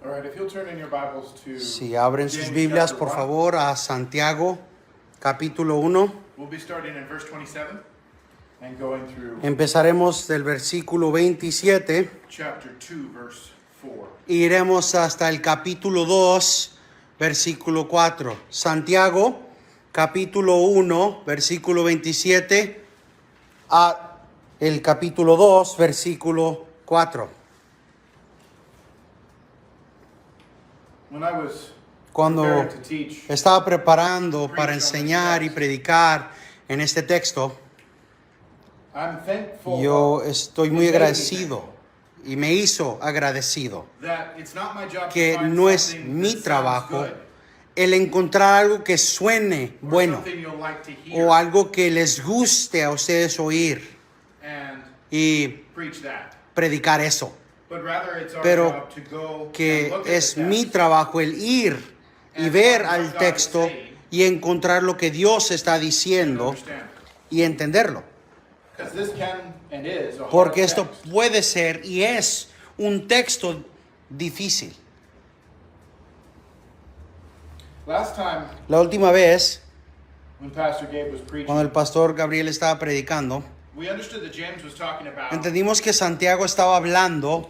All right, if you'll turn in your Bibles to Si abren sus James Biblias, chapter por 1. favor, a Santiago, capítulo 1. We'll be starting in verse 27 and going through Empezaremos del versículo 27 chapter 2, verse 4. e iremos hasta el capítulo 2, versículo 4. Santiago, capítulo 1, versículo 27 a el capítulo 2, versículo 4. When I was Cuando preparing to teach, estaba preparando para enseñar y predicar en este texto, I'm thankful yo estoy muy it made me agradecido y me hizo agradecido that it's not my job que to find no es something mi that trabajo sounds good el encontrar algo que suene or bueno something you'll like to hear o algo que les guste a ustedes oír and y preach that. predicar eso, But rather it's our pero job to go and que look at es the mi text trabajo el ir y ver al texto y encontrar lo que Dios está and diciendo understand. y entenderlo. Because this can and is a hard Porque esto text. puede ser y es un texto difícil. Last time La última vez, when Pastor Gabe was preaching, cuando el pastor Gabriel estaba predicando, we understood that James was talking about entendimos que Santiago estaba hablando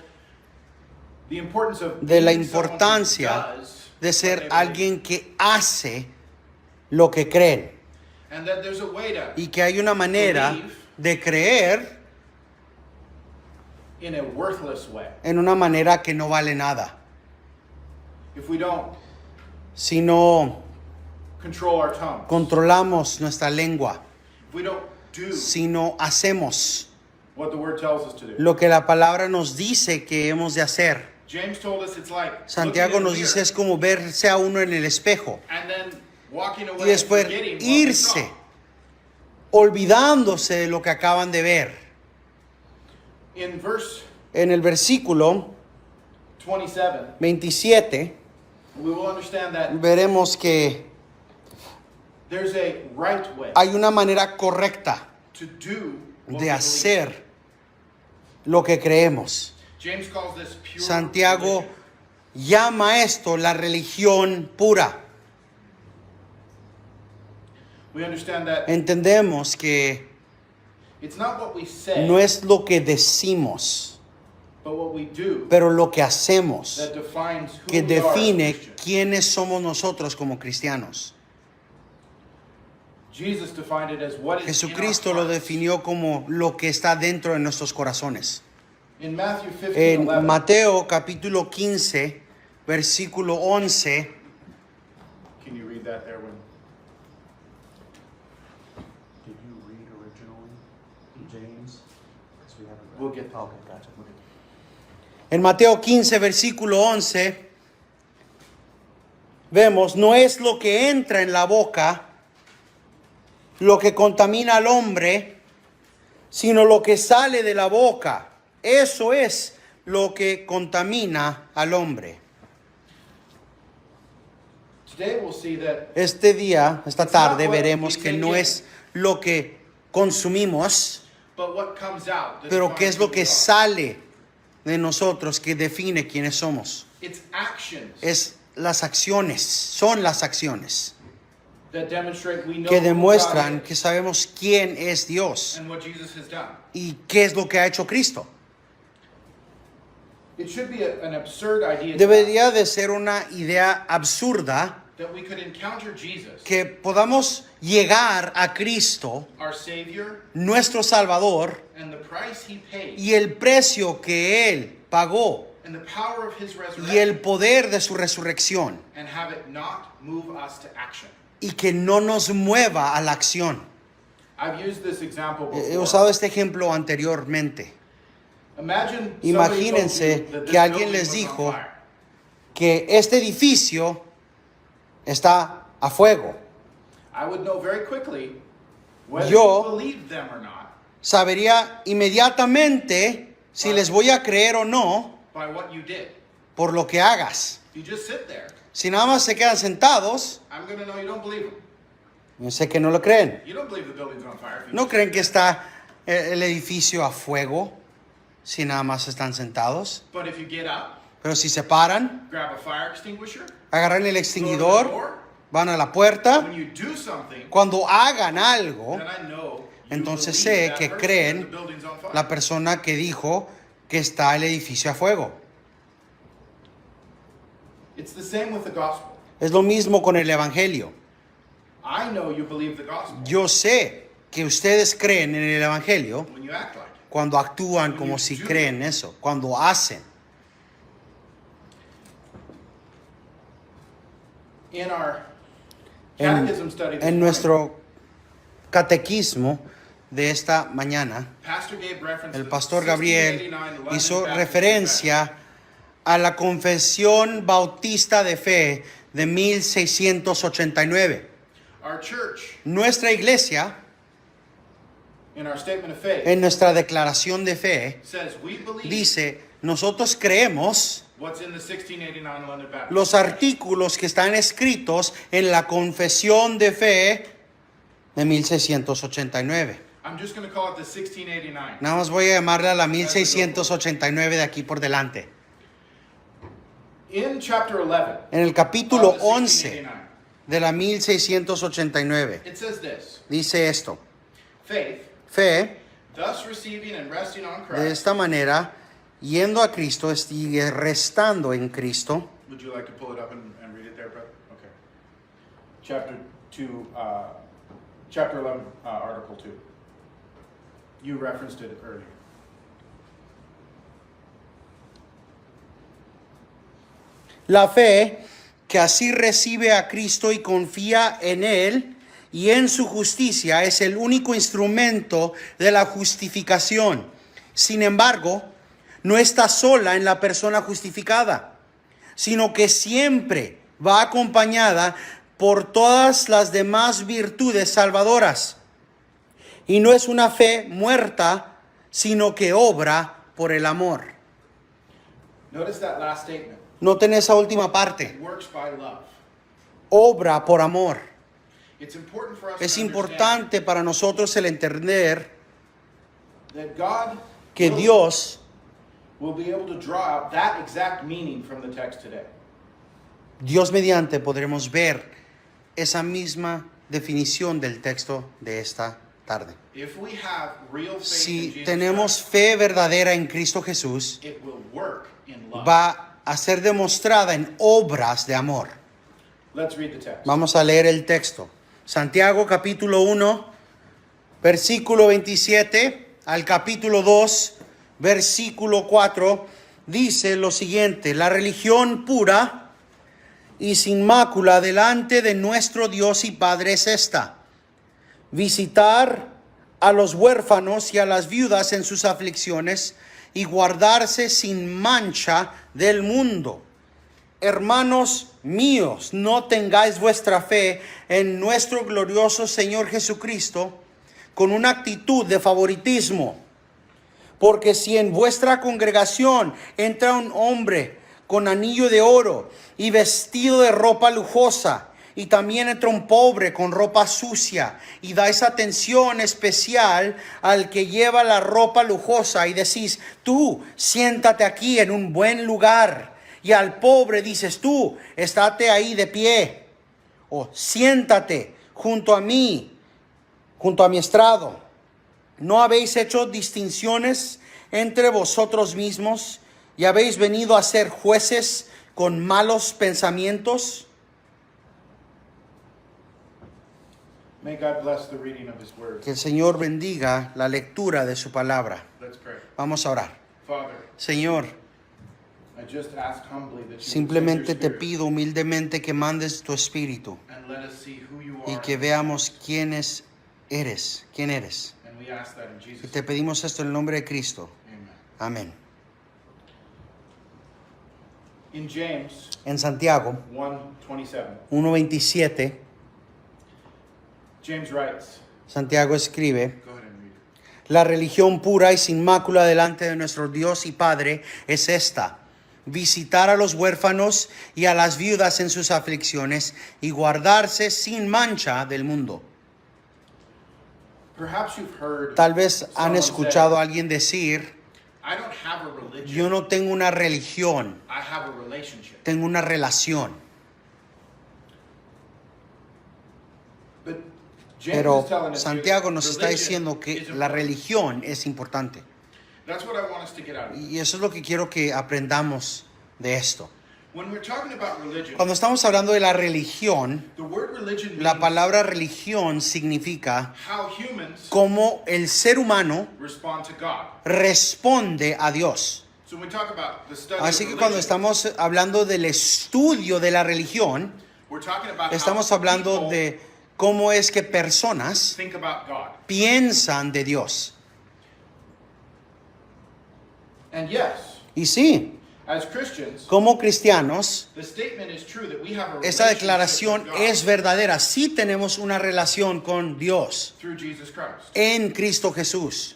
the importance of de la being someone who importancia does de what ser they believe. alguien que hace lo que creen And that there's a way to y que hay una manera de creer in a worthless way. en una manera que no vale nada. If we don't Si no control our tongue, controlamos nuestra lengua, if we don't do si no hacemos what the word tells us to do. lo que la palabra nos dice que hemos de hacer. James told us it's like Santiago looking in nos the dice mirror es como verse a uno en el espejo and then walking away y después and forgetting what we irse, saw. olvidándose de lo que acaban de ver. In verse En el versículo 27, 27 we will understand that veremos que there's a right way hay una manera correcta to do what de we hacer lo que creemos. believe. James calls this pure Santiago religion. llama esto la religión pura. We understand that Entendemos que it's not what we say, no es lo que decimos, but what we do pero lo que hacemos that defines who que we are as define Christians. quiénes somos nosotros como cristianos. Jesus defined it as what is Jesucristo in our lo hearts. definió como lo que está dentro de nuestros corazones. In Matthew 15, En 11, Mateo capítulo 15, versículo 11, can you read that there, Win? Did you read originally, James? 'Cause we haven't read. We'll get Okay, gotcha. en Mateo 15, versículo 11, vemos, no es lo que entra en la boca lo que contamina al hombre, sino lo que sale de la boca. Eso es lo que contamina al hombre. Today we'll see that Este día, esta It's not tarde, what veremos we que take no in. es lo que consumimos, but what comes out that pero qué defines es lo who que we are. sale de nosotros que define quiénes somos. It's actions Es las acciones, son las acciones that demonstrate we know que who demuestran God que is sabemos quién es Dios and what Jesus has done. y qué es lo que ha hecho Cristo. It should be an absurd idea to Debería de ser una idea absurda us that we could encounter Jesus, que podamos llegar a Cristo, our Savior, nuestro Salvador, and the price He paid, y el precio que Él pagó and the power of His y resurrection, el poder de su resurrección, and have it not move us to action. y que no nos mueva a la acción. I've used this example He before. usado este ejemplo anteriormente. Imagine Imagínense somebody told you that this que alguien building les was on dijo fire. que este edificio está a fuego. I would know very quickly whether Yo- you believed them or not Sabería inmediatamente si les voy a creer o no by what you did. por lo que hagas. If you just sit there, Si nada más se quedan sentados, I'm going to know you don't believe them. yo sé que no lo creen. You don't believe the building's on fire. If you ¿No creen que está el edificio a fuego si nada más están sentados? But if you get up Pero si se paran, grab a fire extinguisher, agarran el go to the extinguidor, door, van a la puerta, when you do something, cuando hagan algo, then I know you entonces believe sé that que person creen that the building's on fire. la persona que dijo que está el edificio a fuego. It's the same with the gospel. Es lo mismo con el evangelio. I know you believe the gospel Yo sé que ustedes creen en el evangelio when you act like it. cuando actúan como si creen eso, cuando hacen. In our En, catechism study this en morning, nuestro catequismo de esta mañana, Pastor gave reference el to pastor 1689 Gabriel London hizo Baptist referencia a la Confesión Bautista de Fe de 1689. Confession. Our church, Nuestra iglesia, in our statement of faith, en nuestra declaración de fe, says we believe dice, nosotros creemos what's in the 1689 London Baptist. los artículos que están escritos en la Confesión de Fe de 1689. I'm just going to call it the 1689. Nada más voy a llamarla la 1689 de aquí por delante. In chapter 11, En el capítulo of the 11 1689, de la 1689 it says this: dice esto: faith, fe, thus receiving and resting on de Christ. esta manera, yendo a Cristo y restando en Cristo. Would you like to pull it up and read it there, brother? Okay. Chapter 11, article 2. You referenced it earlier. La fe que así recibe a Cristo y confía en Él y en su justicia es el único instrumento de la justificación. Sin embargo, no está sola en la persona justificada, sino que siempre va acompañada por todas las demás virtudes salvadoras. Y no es una fe muerta, sino que obra por el amor. Notice that last statement. Noten esa última parte. It works by love. Obra por amor. It's important for us Es to understand importante para nosotros el entender that God que Dios, will be able to draw out that exact meaning from the text today. Dios mediante, podremos ver esa misma definición del texto de esta tarde. If we have real faith in Si Jesus tenemos Christ, fe verdadera en Cristo Jesús, it will work in love. va a ser demostrada en obras de amor. Let's read the text. Vamos a leer el texto. Santiago capítulo 1, versículo 27 al capítulo 2, versículo 4, dice lo siguiente: la religión pura y sin mácula delante de nuestro Dios y Padre es esta: visitar a los huérfanos y a las viudas en sus aflicciones y guardarse sin mancha del mundo. Hermanos míos, no tengáis vuestra fe en nuestro glorioso Señor Jesucristo con una actitud de favoritismo. Porque si en vuestra congregación entra un hombre con anillo de oro y vestido de ropa lujosa, y también entra un pobre con ropa sucia, y dais atención especial al que lleva la ropa lujosa, y decís, tú siéntate aquí en un buen lugar, y al pobre dices, tú estate ahí de pie, o siéntate junto a mí, junto a mi estrado. ¿No habéis hecho distinciones entre vosotros mismos y habéis venido a ser jueces con malos pensamientos? May God bless the reading of His Word. Que el Señor bendiga la lectura de su palabra. Let's pray. Vamos a orar. Father, Señor, I just ask humbly that you simplemente would te send your pido humildemente que mandes tu espíritu Spirit and let us see who you y are. que veamos quién eres. And we ask that in Y Jesus' te pedimos esto en el nombre de Cristo. name. Amén. Amen. In James En Santiago 1:27, 1:27, James writes, Santiago escribe: go ahead and read it. la religión pura y sin mácula delante de nuestro Dios y Padre es esta: visitar a los huérfanos y a las viudas en sus aflicciones y guardarse sin mancha del mundo. Perhaps you've heard Tal vez han someone escuchado a say, alguien decir: I don't have a religion. Yo no tengo una religión, I have a relationship. tengo una relación. But James Pero is telling us Santiago here nos that está religion diciendo que is la important. religión es importante. That's what I want us to get out of it. Y eso es lo que quiero que aprendamos de esto. When we're talking about religion, Cuando estamos hablando de la religión, the word religion la means palabra religión significa how humans cómo el ser humano respond to God. responde a Dios. So when we talk about the study Así of que cuando religion, estamos hablando del estudio de la religión, we're talking about estamos how hablando people de cómo es que personas think about God. piensan de Dios. And yes, Y sí, as Christians, como cristianos, the statement is true that we have a esa relationship declaración with God es verdadera. Sí tenemos una relación con Dios through Jesus Christ. en Cristo Jesús.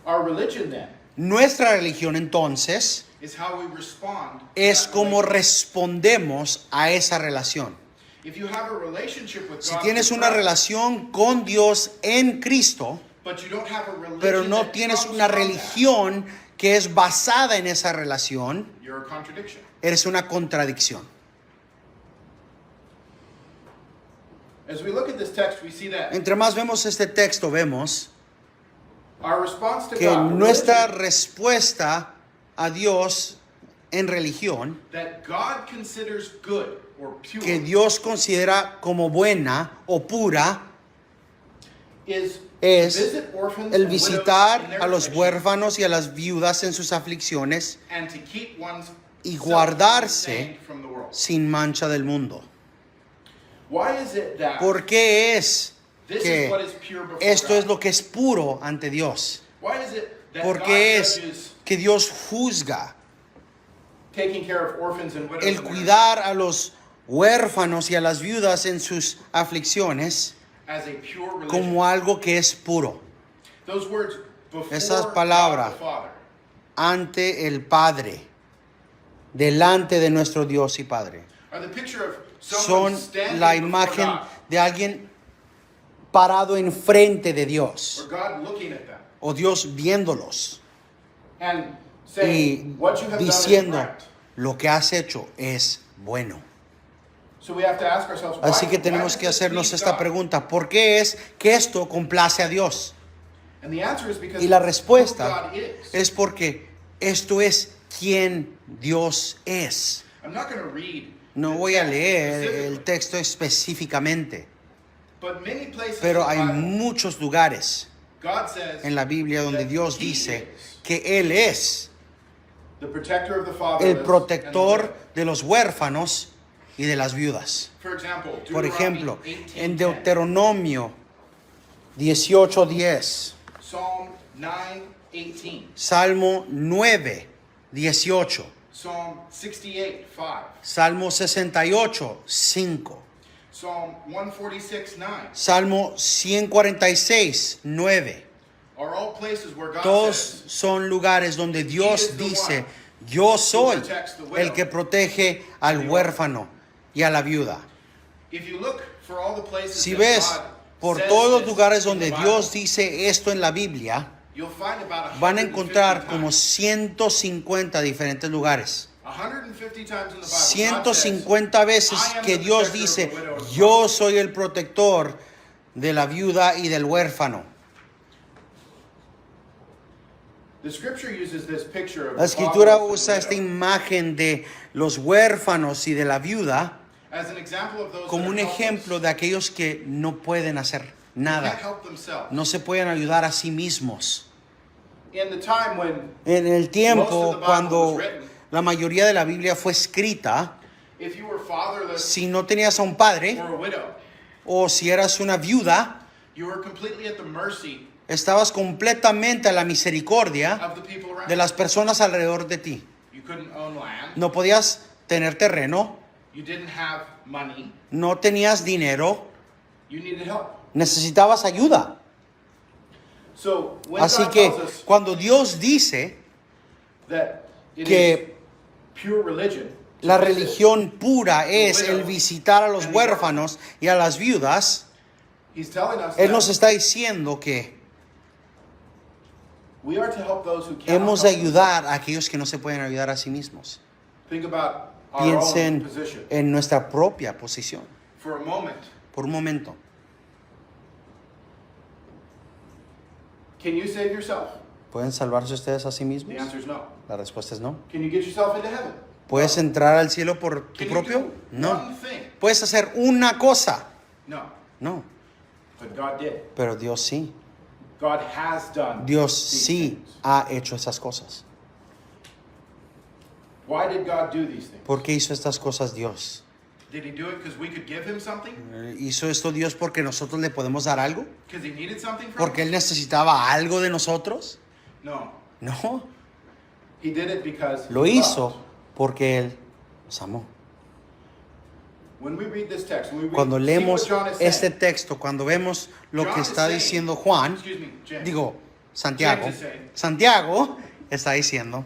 Our religion then Nuestra religión entonces is how we respond to es that como relationship. respondemos a esa relación. If you have a relationship with Si God tienes through una Christ, relación con Dios en Cristo, but you don't have a religion pero no that tienes comes una from that, religión que es basada en esa relación, you're a contradiction. eres una contradicción. As we look at this text, we see that Entre más vemos este texto, vemos our response to que God, nuestra religion, respuesta a Dios en religión, that God considers good or pure, que Dios considera como buena o pura, is es to visit orphans el and widows visitar in their a los affliction huérfanos y a las viudas en sus aflicciones and to keep one's y self guardarse unstained from the world. sin mancha del mundo. Why is it that ¿Por qué es this que is what is pure before esto es God? lo que es puro ante Dios? Why is it that ¿Por God qué es judges que Dios juzga taking care of orphans and widows el in their cuidar a los huérfanos y a las viudas en sus aflicciones as a pure religion? como algo que es puro Those words, before Esas God palabras. the Father, ante el Padre, delante de nuestro Dios y Padre? are the picture of Son someone standing la before imagen God, de alguien parado enfrente de or Dios God looking at them o Dios viéndolos and y saying, what you have done is diciendo, right. lo que has hecho es bueno. So we have to ask ourselves, why, Así que why tenemos does que this hacernos please esta God? pregunta: ¿por qué es que esto complace a Dios? And the answer is because Y la who respuesta God is. es porque esto es quien Dios es. I'm not going to read No the voy a text leer specifically, el texto específicamente, but many places pero in the hay Bible, muchos lugares God says en la Biblia donde that Dios He dice is que Él es the protector of the fatherless el and protector the widow. de los huérfanos y de las viudas. For example, Por Deuteronomy ejemplo, 18:10, en Deuteronomio 18:10, Psalm 9:18, Salmo 9:18, Psalm 68:5, Salmo 68:5, Psalm 146:9 Salmo 146:9. are all places where God Todos says, son lugares donde Dios is the dice: one yo soy protects the widow el que protege al and the huérfano y a la viuda. if you look for all the places Si that ves God por says todos los this lugares in donde the Dios Bible, dice esto en la Biblia, you'll find about van a 150 encontrar como times. 150 diferentes lugares. 150 times in the Bible, God 150 veces "I am que the Dios protector of dice: the widow and the yo soy el protector de la viuda y del huérfano. The scripture uses this picture of La escritura fatherless usa and esta widow imagen de los huérfanos y de la viuda as an example of those como that un are ejemplo helpless. de aquellos que no pueden hacer They can't nada, help themselves. no se pueden ayudar a sí mismos. In the time when En el most of the tiempo Bible cuando was written, la mayoría de la Biblia fue escrita, if you were fatherless si no tenías a un padre or a widow, o si eras una viuda, you were completely at the mercy estabas completamente a la misericordia of the people around de las personas alrededor de ti. you. You couldn't own land. No podías tener terreno, You didn't have money. no tenías dinero, You needed help. necesitabas ayuda. So when Así God que tells us cuando Dios dice that it is que pure religion, to la visit, religión pura es el visitar a los huérfanos y a las viudas, He's telling us Él nos that está diciendo que We are to help those who cannot Hemos de help ayudar a aquellos que no se pueden ayudar a sí mismos. themselves. Think about our own Piensen position. en nuestra propia posición. For a moment, Por un momento. can you save yourself? ¿Pueden salvarse ustedes a sí The mismos? answer is no. La respuesta es no. Can you get yourself into heaven? ¿Puedes entrar al cielo por tu Can you propio? do No. one thing? ¿Puedes hacer una cosa? No. No. But God did. Pero Dios sí. God has done Dios these sí things. ha hecho esas cosas. Why did God do these things? ¿Por qué hizo estas cosas Dios? Did he do it because we could give him something? ¿Hizo esto Dios porque nosotros le podemos dar algo? Because he needed something from ¿Porque us? Él necesitaba algo de nosotros? No. No. He did it because Lo he hizo loved. porque Él nos amó. When we read this text, when we Cuando see leemos what John is este saying, texto, cuando vemos lo John que is está saying- diciendo Juan, excuse me, James. digo, Santiago, James is saying- Santiago está diciendo,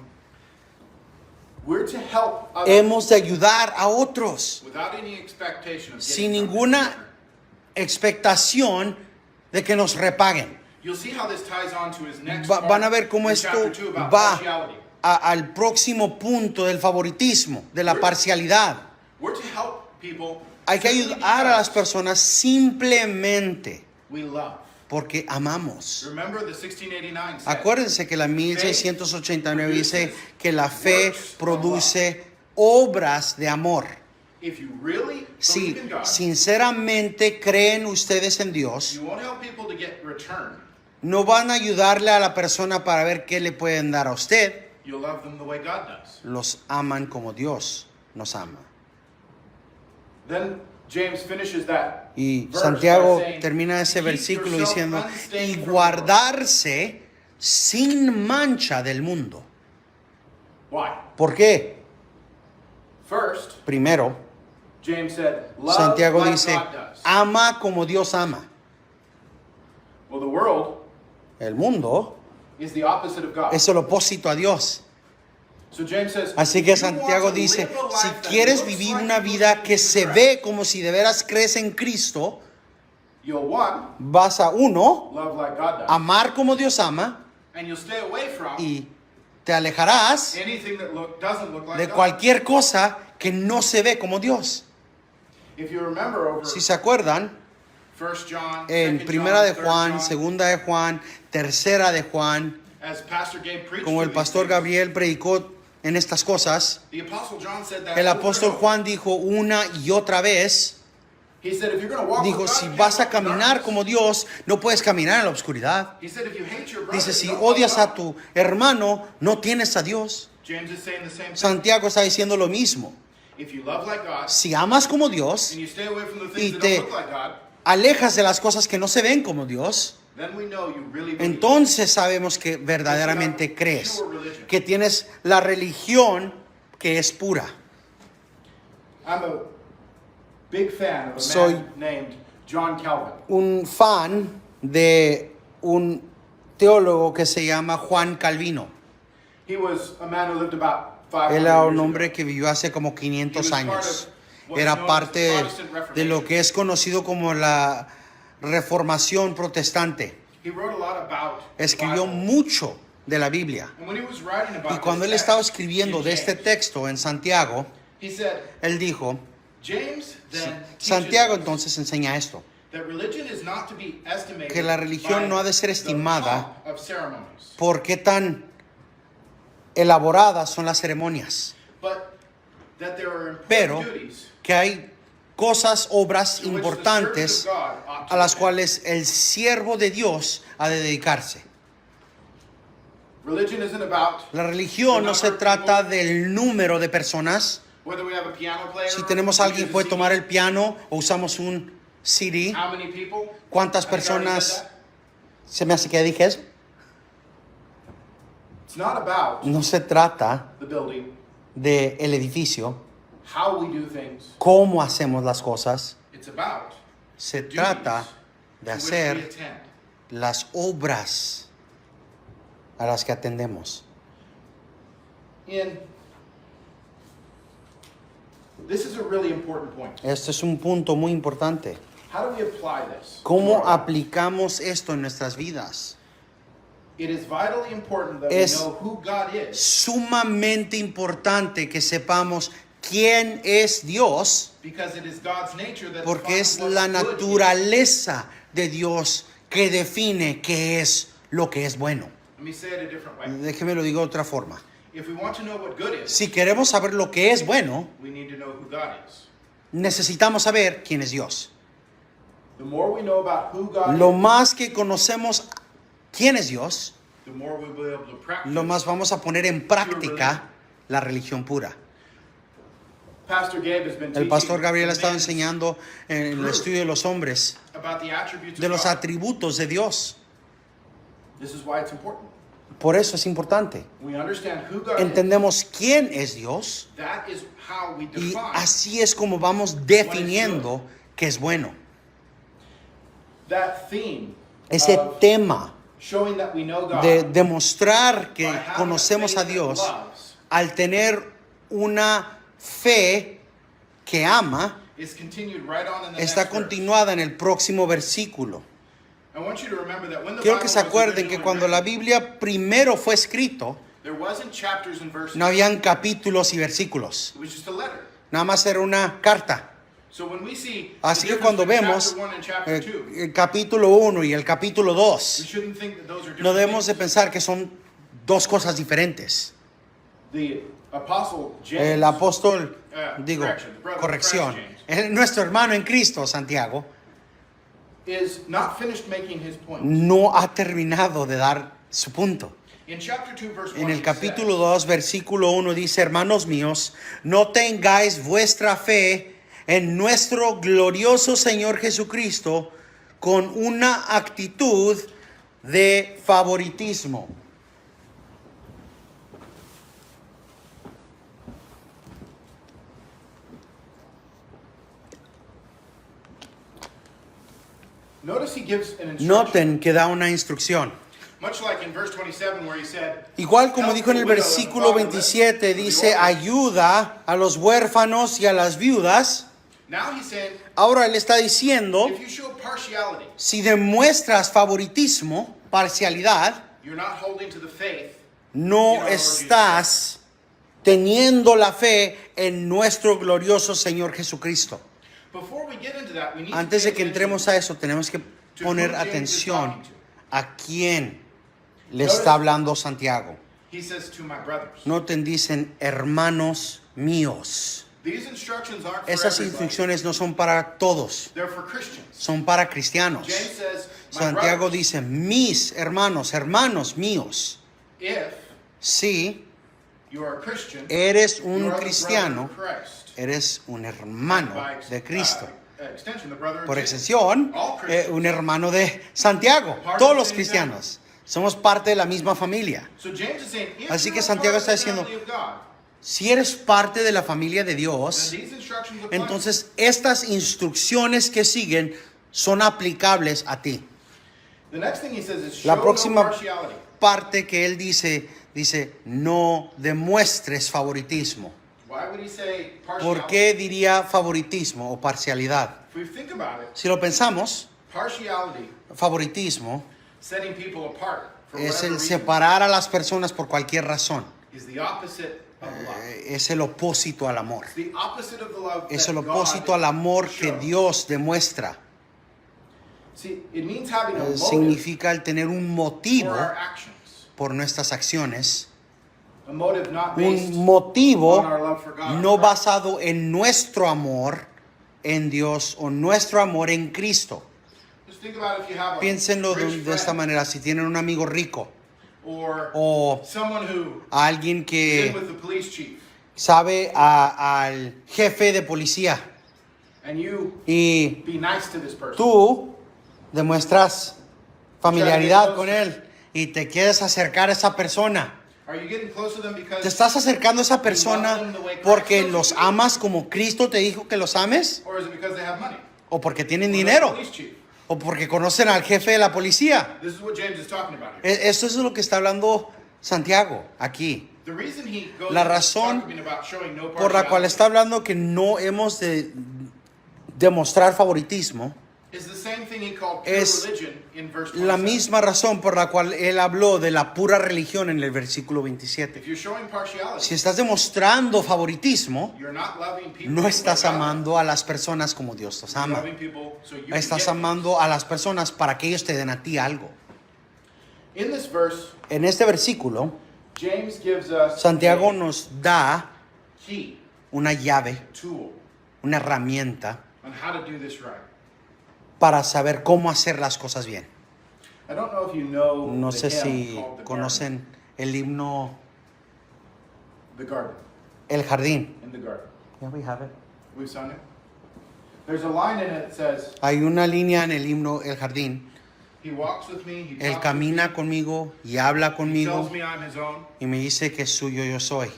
We're to help others hemos de ayudar a otros without any expectation of sin getting something in ninguna return. expectación de que nos repaguen. You'll see how this ties on to his next Van a part ver cómo in esto chapter 2 about va partiality. al próximo punto del favoritismo, de la parcialidad. We're to help people Hay que simply ayudar a las because personas simplemente we love. porque amamos. Remember the 1689 said, Acuérdense que la 1689 dice que la fe produce obras de amor. if you really Si believe in God, sinceramente creen ustedes en Dios, you won't help people to get return. no van a ayudarle a la persona para ver qué le pueden dar a usted. You'll love them the way God does. Los aman como Dios nos ama. Then James finishes that Y verse Santiago by saying, termina ese "Keep versículo yourself diciendo, unstained y from the world." guardarse sin mancha del mundo. Why? ¿Por qué? First, Primero, James said, love Santiago like dice, God does. ama como Dios ama. Well, the world El mundo is the opposite of God. es el opósito a Dios. So James says, Así que "If you want Santiago to dice, live a si life that quieres looks vivir like una you vida believe que in se Christ, ve como si de veras crees en Cristo, you'll one, vas a uno, love like God does, amar como Dios ama and you'll stay away from y te alejarás anything that doesn't look like de God. cualquier cosa que no se ve como Dios. If you remember over Si se acuerdan, 1 John, en 2 Primera de John, 3 Juan, John, Segunda de Juan, Tercera de Juan, as Pastor Gabe preached como to el these pastor things, Gabriel predicó en estas cosas, the Apostle John said that el over apóstol and over. Juan dijo una y otra vez, He said, if you're going to walk dijo, with God, si you can't vas a walk in caminar darkness. como Dios, no puedes caminar en la oscuridad. He said, if you hate your brother, Dice, you si don't love odias God. a tu hermano, no tienes a Dios. James is saying the same thing. Santiago está diciendo lo mismo. If you love like God, Si amas como Dios, and you stay away from the y things that te don't look like God, alejas de las cosas que no se ven como Dios, then we know you really believe. entonces sabemos que verdaderamente crees, que tienes la religión que es pura. I'm a big fan of a Soy- man named John Calvin. Un fan de un teólogo que se llama Juan Calvino. He was a man who lived about 500 Él era un years hombre ago. que vivió hace como 500 He was part años. of what's Era known as parte the Protestant de Reformation. lo que es conocido como la Reformación Protestante. He wrote a lot about the Escribió Bible. mucho de la Biblia. And when he was writing about Y cuando él this estaba text escribiendo in de este James, texto en Santiago, he said, él dijo, James then Santiago teaches us entonces enseña esto, that religion is not to be estimated que la religión by no ha de ser the estimada pomp of ceremonies, por qué tan elaboradas son las ceremonias, but that there are important pero duties que hay cosas, obras to which the importantes servant of God ought to a las attend. cuales el siervo de Dios ha de dedicarse. Religion isn't about La religión no se trata del número de personas. whether we have a piano player, Si tenemos a alguien que puede tomar el piano o usamos un CD, how many people, ¿cuántas I think I already personas? said that. Se me hace que dije eso. It's not about No se trata the building, del edificio, how we do things. cómo hacemos las cosas. It's about Se duties trata de to which we hacer attend. las obras a las que atendemos. This is a really important point. Este es un punto muy importante. How do we apply this? ¿Cómo to our lives? aplicamos esto en nuestras vidas? It is vitally important that Es we know who God is, sumamente importante que sepamos quién es Dios, because it is God's nature that porque defines es what la good is. naturaleza de Dios que define qué es lo que es bueno. Let me say it a different way. Déjeme lo digo de otra forma. If we want to know what good is, Si queremos saber lo que es bueno, we need to know who God is. necesitamos saber quién es Dios. The more we know about who God Lo is, más que conocemos quién es Dios, the more we will be able to practice. lo más vamos a poner en práctica la religión pura. Pastor Gabe has been El pastor teaching Gabriel ha estado men's enseñando en el estudio de los hombres, about the attributes de of los God. atributos de Dios. This is why it's important. Por eso es importante. We understand who God Entendemos quién es Dios is. That is how we y define así es como vamos definiendo qué es bueno. that theme Ese of tema showing that we know God de demostrar que by having a conocemos faith a that Dios loves al tener una fe que ama, is continued right on in the está next verse. continuada en el próximo versículo. I want you to remember that when the Quiero Bible que se was acuerden que originally cuando la written, Biblia primero fue escrito, there wasn't chapters and verses. no habían capítulos y versículos. It was just a letter. Nada más era una carta. So when we see Así the que cuando difference vemos between chapter 1 and chapter 2, el capítulo 1 y el capítulo we 2, shouldn't think that those are different no debemos de things. pensar que son dos cosas diferentes. The apostle James, El apóstol, digo, correction, the brother of corrección, Christ James, nuestro hermano en Cristo, Santiago, is not finished making his point. no ha terminado de dar su punto. In chapter 2 verse 1 En el he capítulo says, 2, versículo 1 dice, hermanos míos, no tengáis vuestra fe en nuestro glorioso Señor Jesucristo con una actitud de favoritismo. notice he gives an instruction. Noten que da una instrucción. Much like in verse 27 where he said, Igual como "Help dijo en the el widow and versículo fatherless, 27, the dice, orphan." ayuda a los huérfanos y a las viudas. Now he's saying, Ahora él está diciendo, if you show partiality, si demuestras favoritismo, parcialidad, you're not holding to the faith. no estás teniendo la fe en nuestro glorioso Señor Jesucristo. Before we get into that, we need Antes to de pay que entremos a eso, tenemos que poner who James is atención talking to. a quién le está hablando Santiago. He says to my brothers. Noten, dicen, hermanos míos. These instructions aren't for Esas everybody. instrucciones no son para todos, They're for Christians. son para cristianos. James says, my Santiago brothers, dice, mis hermanos, hermanos míos. if Si you are a Christian, eres you un are the cristiano, brother of Christ. eres un hermano By de Cristo. extension, the brother of Por James. extensión, All Christians. un hermano de Santiago. Part of Todos the los same cristianos. Somos parte de la misma familia. So James is saying, if Así you're que a Santiago part of está the diciendo, family of God, Si eres parte de la familia de then Dios, these instructions apply. entonces estas instrucciones que siguen son aplicables a ti. The next thing he says is show La próxima no partiality. parte que él dice, no demuestres favoritismo. Why would he say partiality? ¿Por qué diría favoritismo o parcialidad? If we think about it, Si lo pensamos, partiality, favoritismo setting people apart for es whatever el reason, separar a las personas por cualquier razón. is the opposite of love. Es el opósito al amor. It's the opposite of the love Es that el opósito al amor que shows. Dios demuestra. See, it means having a motive Significa el tener un motivo for our actions. por nuestras acciones. A motive not based Un motivo on our love for God. no basado en nuestro amor en Dios o nuestro amor en Cristo. Just think about if you have a Piénsenlo rich de esta friend manera. Si tienen un amigo rico or o someone who alguien is in que with the police chief, sabe al jefe de policía and you y be nice to this person. tú demuestras familiaridad con él y te quieres acercar a esa persona. Are you getting close to them because ¿Te estás acercando a esa persona porque los amas como Cristo te dijo que los ames? or is it because they have money? ¿O porque tienen Or they're dinero? the police chief? ¿O porque conocen al jefe de la policía? This is what James is talking about here. Eso es lo que está hablando Santiago aquí. The reason he goes La into razón talking about showing no Por la cual partiality está hablando que no hemos de demostrar favoritismo is the same thing he called pure Es religion in verse 27. la misma razón por la cual él habló de la pura religión en el versículo 27. If you're showing partiality, Si estás demostrando favoritismo, you're not loving people no estás like God amando a las personas como Dios los loves. You're ama. loving people so you can Estás get amando a las personas para que ellos te den a ti algo. things. In this verse, En este versículo, James gives us Santiago a nos da key, una llave, tool una herramienta on how to do this right. para saber cómo hacer las cosas bien. I don't know if you know No the sé hymn si called The conocen el himno Garden. The Garden. El Jardín. In the Garden. Yeah, we have it. We've sung it. There's a line in it that says, Hay una línea en el himno El Jardín. he walks with me, he Él talks camina with conmigo y habla me, he conmigo tells me I'm his own. y me dice que suyo yo soy.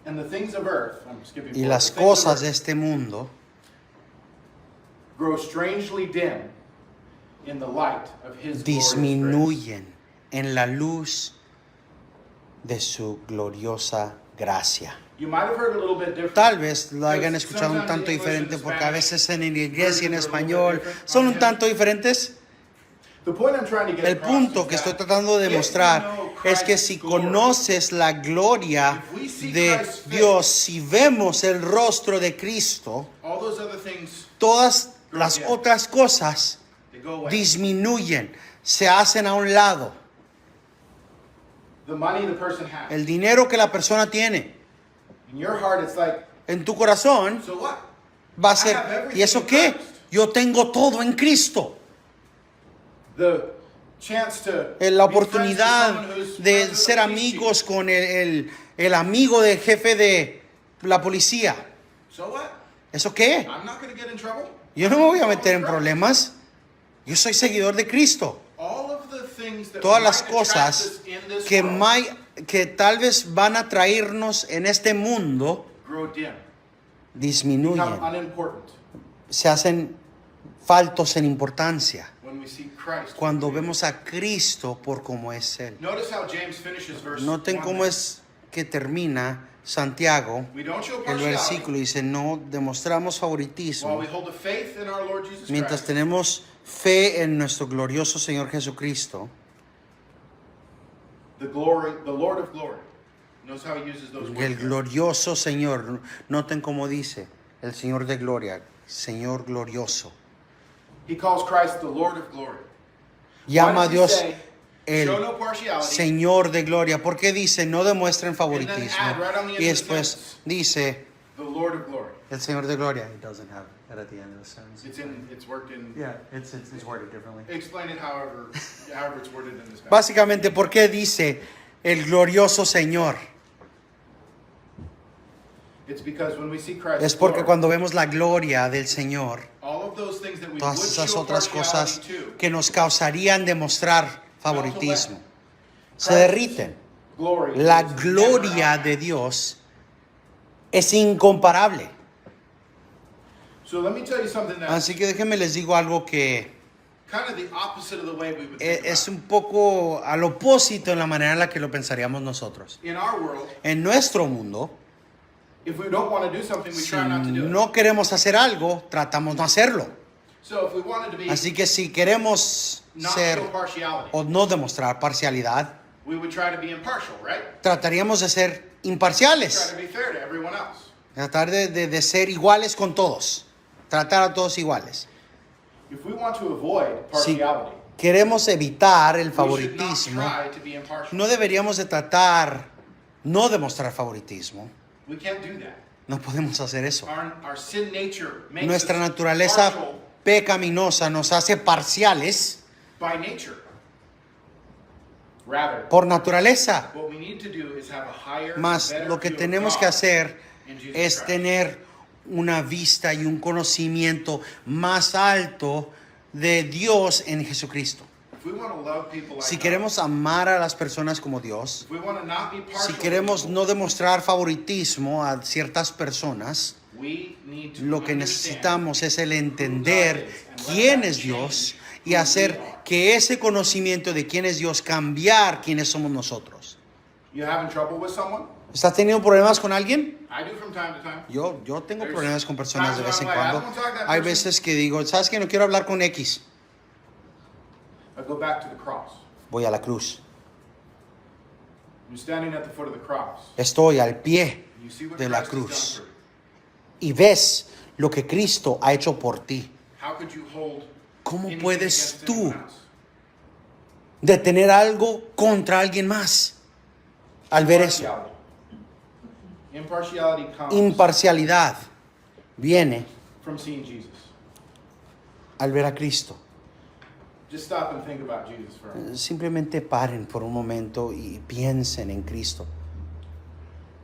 And the things of earth, I'm skipping Y forward, las the things of cosas de earth este mundo grow strangely dim in the light of his glorious grace. disminuyen en la luz de su gloriosa gracia. You might have heard a little bit different. Tal vez lo hayan Because escuchado un sometimes tanto the English and diferente the porque a Spanish veces en inglés y en versions are a little español bit different son on un him. tanto diferentes. The point I'm trying to get El across punto is que that estoy tratando de if you demostrar know es que Christ's si glory, conoces la gloria if we see de Christ's face, Dios, si vemos el rostro de Cristo, all those other things, todas las Yeah. otras cosas they go away. disminuyen, se hacen a un lado. The money the person has. El dinero que la persona tiene In your heart, it's like, en tu corazón so what? va a ser, I have everything ¿y eso in qué? Christ. Yo tengo todo en Cristo. The chance to La be friends with oportunidad someone who's de friends with ser a police chief. amigos con el amigo del jefe de la policía. So what? ¿Eso qué? I'm not going to get in trouble. Yo no me voy a meter en problemas. Yo soy seguidor de Cristo. All of the things that Todas might las attract cosas us in this que, world que tal vez van a traernos en este mundo grow dim, become disminuyen, unimportant se hacen faltos en importancia when we see Christ. cuando vemos a Cristo por cómo es Él. Notice how James finishes verse Noten 1 cómo there. es que termina Santiago. We don't show El partiality versículo dice, no demostramos while favoritismo we hold a faith in our Lord Jesus mientras Christ. tenemos fe en nuestro glorioso Señor Jesucristo. The glory, the Lord of glory. Notice how he uses those El words. glorioso Señor. Noten cómo dice el Señor de gloria, Señor glorioso. He calls Christ the Lord of glory. Llama Why a does he Dios say, el show no partiality, Señor de gloria. ¿Por qué dice no demuestren favoritismo? add right on the end Y of the después sentence. dice the Lord of glory? el Señor de gloria. It doesn't have it at the end of the sentence. It's worked in. Yeah, it's worded differently. Explain it however it's worded in this passage. Básicamente, ¿por qué dice el glorioso Señor? It's because when we see Christ, Es porque glory, cuando vemos la gloria del Señor, all of those things that we todas would esas show otras cosas partiality to, que nos causarían demostrar favoritismo, se Christ's derriten. glory La is gloria never de Dios es incomparable. So let me tell you something that's Así que déjenme les digo algo que kind of the opposite of the way we would think es about un poco al opósito en la manera en la que lo pensaríamos nosotros. it. In our world, En nuestro mundo, if we don't want to do something, we si try not to do it. no queremos hacer algo, tratamos no hacerlo. So if we wanted to be Así que si queremos not ser show partiality, o no demostrar parcialidad, we would try to be impartial, right? trataríamos de ser Try imparciales, to be fair to everyone else. tratar de ser iguales con todos, tratar a todos iguales. If we want to avoid Si partiality, queremos evitar el we should not favoritismo, try to be impartial. no deberíamos de tratar no demostrar favoritismo. We can't do that. No podemos hacer eso. Our sin nature makes Nuestra us naturaleza partial pecaminosa nos hace parciales by nature. Rather, por naturaleza. what we need to do is have a higher, Mas better lo que view of tenemos God que hacer in Jesus es Christ. tener una vista y un conocimiento más alto de Dios en Jesucristo. If we want to love people like Si God, queremos amar a las personas como Dios, if we want to not be partial si to queremos people, no demostrar favoritismo a ciertas personas, we need to lo que understand necesitamos es el entender quién es Dios y hacer que ese conocimiento de quién es Dios cambiar quiénes somos nosotros. You having trouble with someone? ¿Estás teniendo problemas con alguien? I do from time to time. Yo tengo There's problemas con personas de vez en times where I'm cuando. like, I don't wanna talk to that Hay person. veces que digo, ¿sabes qué? No quiero hablar con X. I go back to the cross. Voy a la cruz. You're standing at the foot of the cross. Estoy al pie You see what de la Christ has cruz. done for Y you. ves lo que Cristo ha hecho por ti. How could you hold ¿Cómo anything puedes against tú anyone else? de tener algo contra alguien más al ver eso? Impartiality comes Imparcialidad viene from seeing Jesus. al ver a Cristo. Just stop and think about Jesus for a moment. Simplemente paren por un momento y piensen en Cristo.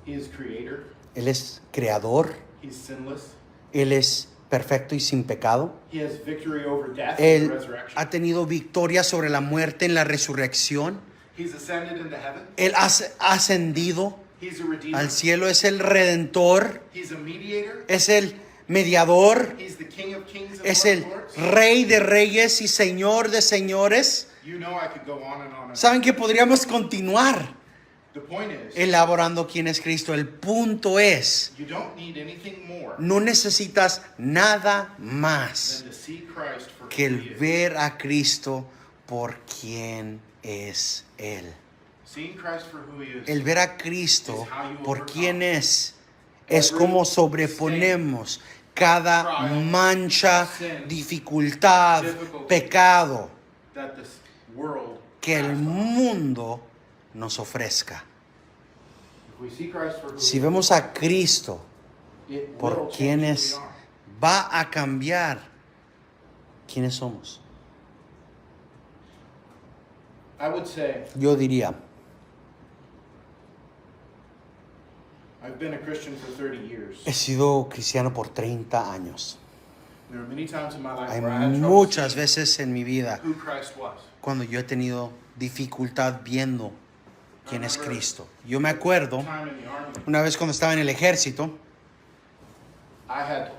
He is creator. Él es creador, He's sinless. Él es perfecto y sin pecado. He has victory over death and Él resurrection. ha tenido victoria sobre la muerte en la resurrección. He's ascended into heaven. Él ha ascendido He's a redeemer. al cielo, es el redentor, He's a mediator. es el mediador, He's the King of kings and es Lord el of lords. rey de reyes y señor de señores. You know I could go on and on. ¿Saben que podríamos continuar The point is, elaborando quién es Cristo? El punto es, you don't need anything more no necesitas nada más than to see Christ for que who el he is. ver a Cristo por quién es Él. Seeing Christ for who he is. El ver a Cristo por quién es como sobreponemos cada mancha, dificultad, pecado That this world que el has. mundo nos ofrezca. If we see Christ for who Si he vemos a Cristo is, it will por change quién who we es, are. va a cambiar quiénes somos. I would say Yo diría, I've been a Christian for 30 years. he sido cristiano por 30 años. There are many times in my life Hay where I had trouble muchas seeing veces en mi vida who Christ was. cuando yo he tenido dificultad viendo quién es Cristo. Yo me acuerdo Time in the army, una vez cuando estaba en el ejército, I had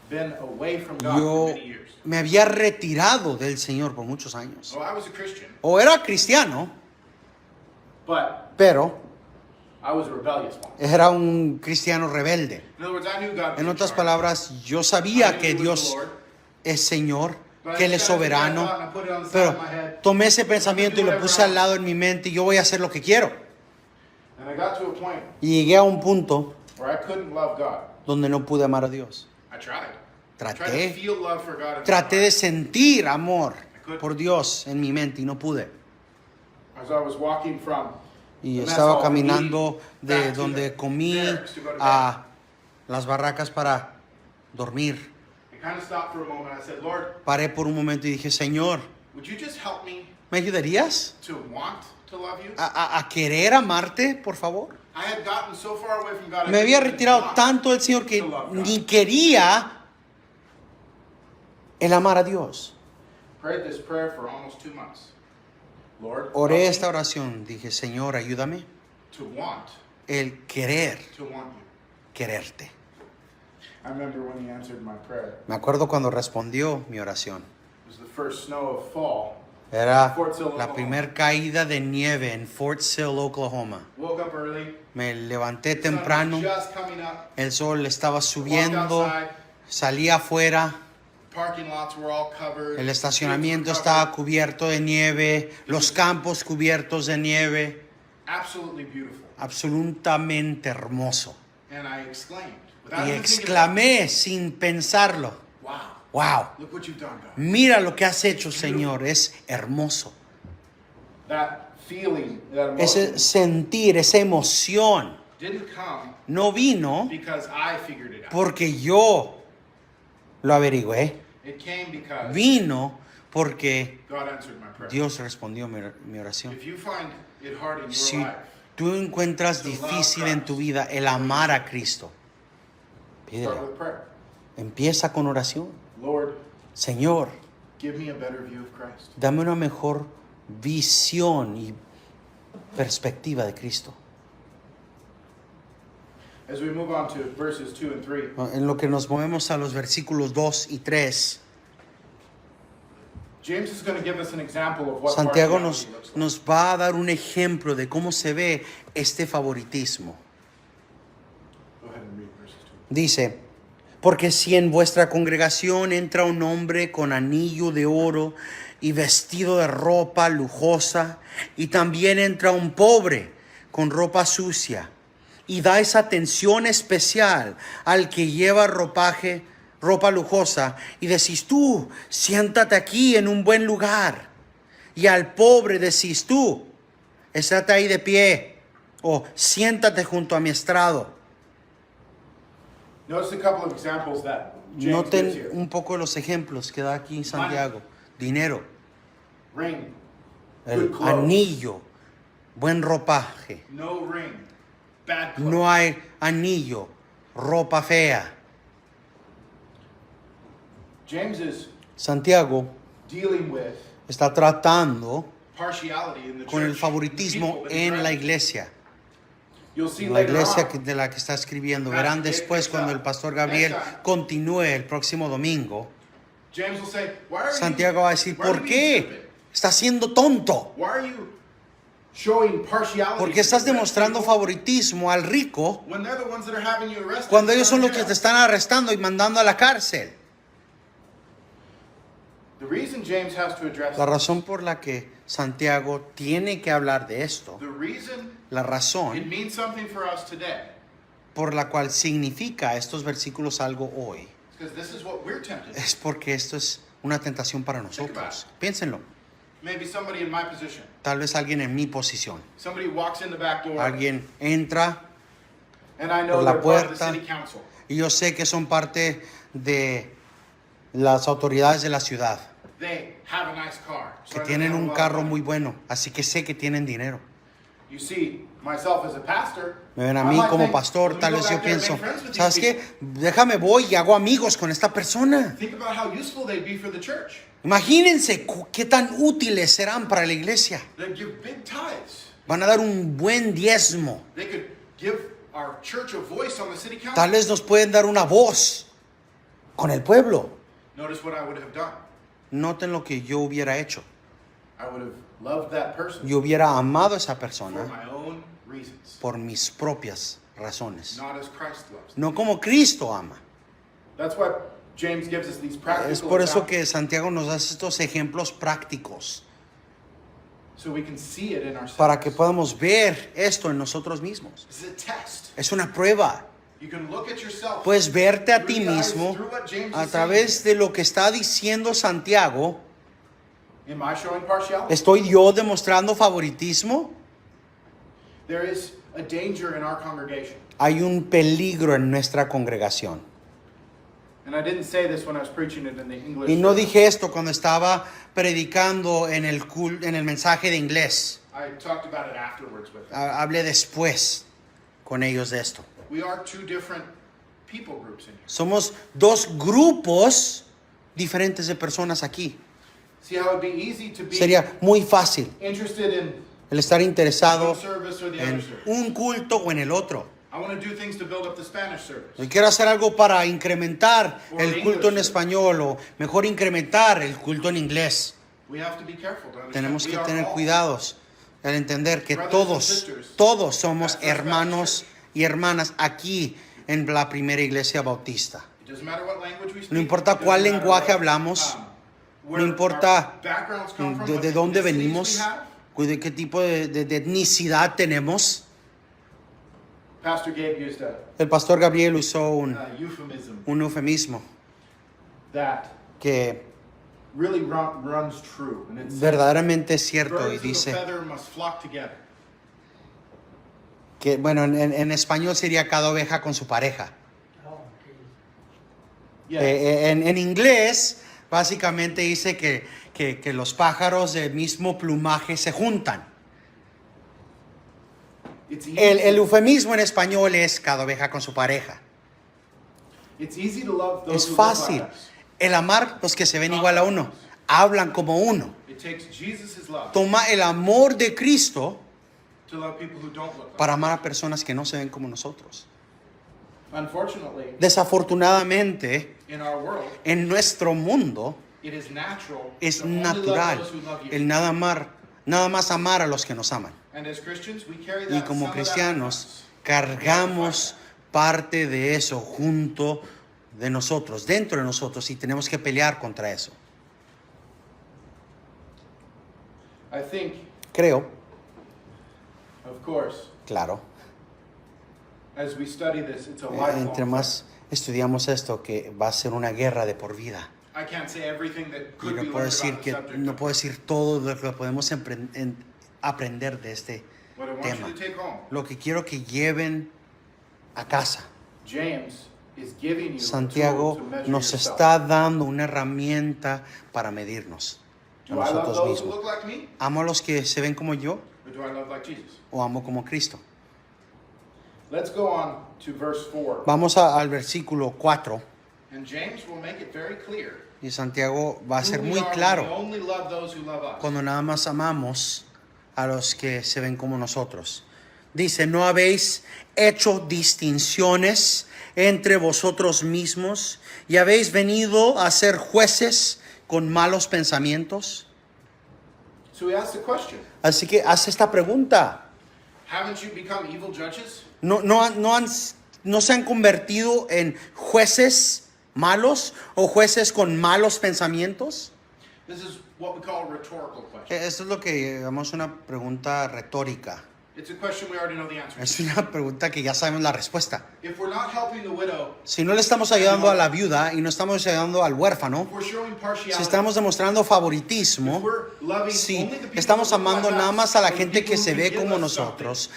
been away from God yo for many years. me había retirado del Señor por muchos años. So I was a Christian, O era cristiano, but pero I was a rebellious one. era un cristiano rebelde. In other words, I knew God was En in otras charge. palabras, yo I sabía knew que he was Dios the Lord, es Señor, but I que Él es just kinda took that soberano, thought and I put it on the side pero of my head. tomé ese pensamiento y lo puse al lado en mi mente y yo voy a hacer lo que quiero. And I got to a point Y llegué a un punto where I couldn't love God. donde no pude amar a Dios. I tried. I tried to Traté, feel love for God in my traté de heart. sentir amor por Dios en mi mente y no pude. As I was walking from Y the mess estaba hall to caminando eat, de back to donde the comí barracks to go to bed. a las barracas para dormir. I kind of stopped for a moment. I said, Lord, Paré por un momento y dije, Señor, would you just help me ¿me ayudarías to want to love you? a querer amarte, por favor? I had gotten so far away from God. I Me había couldn't retirado want tanto del Señor que to love God. ni quería el amar a Dios. Prayed this prayer for almost 2 months. Lord, Oré help esta me oración, dije, Señor, ayúdame to want el querer to want you. quererte. I remember when he answered my prayer. Me acuerdo cuando respondió mi oración. It was the first snow of fall. Era Fort Sill, la Oklahoma. primer caída de nieve en Fort Sill, Oklahoma. Woke up early. Me levanté The sun was temprano, just coming up. el sol estaba Walked subiendo, outside. salí afuera, Parking lots were all covered. el estacionamiento Streets were estaba cubierto de nieve, los campos cubiertos de nieve, covered. Absolutely beautiful. absolutamente hermoso. And I exclaimed, without Y even thinking exclamé sin pensarlo, about it, wow, wow, look what you've done, God. mira lo que has hecho, Señor, es hermoso. That feeling, that emotion Ese sentir, esa emoción, didn't come no vino because I figured it out. porque yo lo averigüé, It came because vino porque God answered my prayer. Dios respondió mi oración. If you find it hard in your Si life, tú encuentras difícil en tu vida el amar a Cristo, start pídele, with prayer. empieza con oración. Lord, Señor, give me a better view of Christ. dame una mejor visión y perspectiva de Cristo. As we move on to verses 2 and 3, En lo que nos movemos a los versículos 2 y 3, James is going to give us an example of what Santiago partiality looks like. nos va a dar un ejemplo de cómo se ve este favoritismo. Go ahead and read verses 2. Dice, porque si en vuestra congregación entra un hombre con anillo de oro y vestido de ropa lujosa, y también entra un pobre con ropa sucia, y dais atención especial al que lleva ropa lujosa, y decís tú, siéntate aquí en un buen lugar, y al pobre decís tú, estate ahí de pie, o siéntate junto a mi estrado. Notice a couple of examples that James gives Noten here. un poco los ejemplos que da aquí Santiago. Dinero, Ring, el good clothes. anillo, buen ropaje. No ring, bad clothes. No hay anillo, ropa fea. James is Santiago dealing with está tratando partiality in the con el church, favoritismo people that he's en la writing. iglesia. You'll see La later iglesia on, de la que está escribiendo. Pastor Verán Gabe después picks cuando up. el pastor Gabriel Next time. continúe el próximo domingo. James will say, why are Santiago va a decir, why are ¿por you being qué stupid? estás siendo tonto? Why are you showing partiality ¿Por qué to estás the rich demostrando people favoritismo al rico when they're the ones that are having you arrested cuando and ellos son thrown los in que jail? te están arrestando y mandando a la cárcel? The reason James has to address La razón por la que Santiago tiene que hablar de esto, the reason la it razón means something for us today por la cual significa estos versículos algo hoy, is because this is what we're tempted. es porque esto es una tentación para nosotros. Piénsenlo. Maybe somebody in my position. Tal vez alguien en mi posición. Somebody walks in the back door Alguien entra and I know por la they're part of the puerta. city council. y yo sé que son parte de las autoridades de la ciudad, They have a nice car. So que I know tienen they have un a lot of carro money. muy bueno, así que sé que tienen dinero. You see, myself as a pastor, Me ven a I mí might como think, pastor, let me tal go vez back yo there and pienso, make friends with these ¿sabes people. qué? Déjame voy y hago amigos con esta persona. Think about how useful they'd be for the church. Imagínense qué tan útiles serán para la iglesia. They'd give big tithes. Van a dar un buen diezmo. They could give our church a voice on the city council. Tal vez nos pueden dar una voz con el pueblo. Notice what I would have done. Noten lo que yo hubiera hecho. I would have loved that person Yo hubiera amado a esa for persona my own reasons, por mis propias razones. not as Christ loves. No como Cristo ama. That's why James gives us these practical Es por eso examples, que Santiago nos da estos ejemplos prácticos so we can see it in ourselves. para que podamos ver esto en nosotros mismos. This is a test. Es una prueba. You can look at yourself. Puedes verte a through ti the eyes, mismo through what James a is través saying. de lo que está diciendo Santiago. Am I showing partiality? ¿Estoy yo demostrando favoritismo? There is a danger in our congregation. Hay un peligro en nuestra congregación. And I didn't say this when I was preaching it in the English. Y no service. dije esto cuando estaba predicando en el mensaje de inglés. I talked about it afterwards with them. Hablé después con ellos de esto. We are two different people groups in here. Somos dos grupos diferentes de personas aquí. See how it'd be easy to be Sería muy fácil interested in el estar interesado one service or the other en service. un culto o en el otro. I want to do things to build up the Spanish service. Yo quiero hacer algo para incrementar Or el the culto en English español o mejor incrementar el culto en inglés. We have to be careful to understand Tenemos we que are tener all cuidados al entender que brothers and todos, sisters todos somos at First hermanos Baptist y hermanas aquí en la primera iglesia bautista. It doesn't matter what language we speak. No importa It doesn't cuál matter lenguaje what, hablamos, where no importa our backgrounds come from, de what dónde ethnicities venimos, we have. de qué tipo de etnicidad tenemos. Pastor Gabe used El pastor Gabriel usó a euphemism un eufemismo that que really runs true. And it's verdaderamente es cierto y birds of a dice feather must flock together. que, bueno, en español sería cada oveja con su pareja. Yes. En inglés, básicamente dice que los pájaros del mismo plumaje se juntan. It's easy, El eufemismo en español es cada oveja con su pareja. it's easy to love those Es who look fácil like us. el amar los que se ven igual a uno. Hablan como uno. It takes Jesus' love Toma el amor de Cristo to love people who don't look like para amar a personas que no se ven como nosotros. us. Unfortunately, Desafortunadamente, in our world, en nuestro mundo it is natural es to only natural love those who love you. el nada más amar a los que nos aman. And as Christians, we carry Y that, como some of that cristianos with us. cargamos parte de eso junto de nosotros, dentro de nosotros, y tenemos que pelear contra eso. I think, Creo, of course, claro, as we study this, it's a lifelong entre más estudiamos esto, que va a ser una guerra de por vida. I can't say everything that Y could be no puedo learned decir about the que subject. no puedo decir todo lo que podemos aprender de este What I want tema. you to take home, Lo que quiero que lleven a casa. James is giving you Santiago a tool to measure nos yourself. está dando una herramienta para medirnos a Do I love nosotros those who mismos. look like me, ¿Amo a los que se ven como yo or do I love like Jesus? o amo como Cristo? Let's go on to verse 4. Vamos al versículo 4 And James will make it very clear. y Santiago va a who ser we muy are when we claro only love those who love us. cuando nada más amamos a los que se ven como nosotros. Dice, ¿no habéis hecho distinciones entre vosotros mismos y habéis venido a ser jueces con malos pensamientos? So he asks the question, Así que haz esta pregunta. haven't you become evil judges? ¿No se han convertido en jueces malos o jueces con malos pensamientos? This is what we call a rhetorical question. Esto es lo que llamamos una pregunta retórica. It's a question we already know the answer to. Es una pregunta que ya sabemos la respuesta. If we're not helping the widow, Si no le estamos ayudando a la viuda y no estamos ayudando al huérfano, if we're showing partiality, si estamos demostrando if favoritismo, we're loving si only the people estamos who look amando like nada us, más a la or the gente que people se who ve give como us nosotros,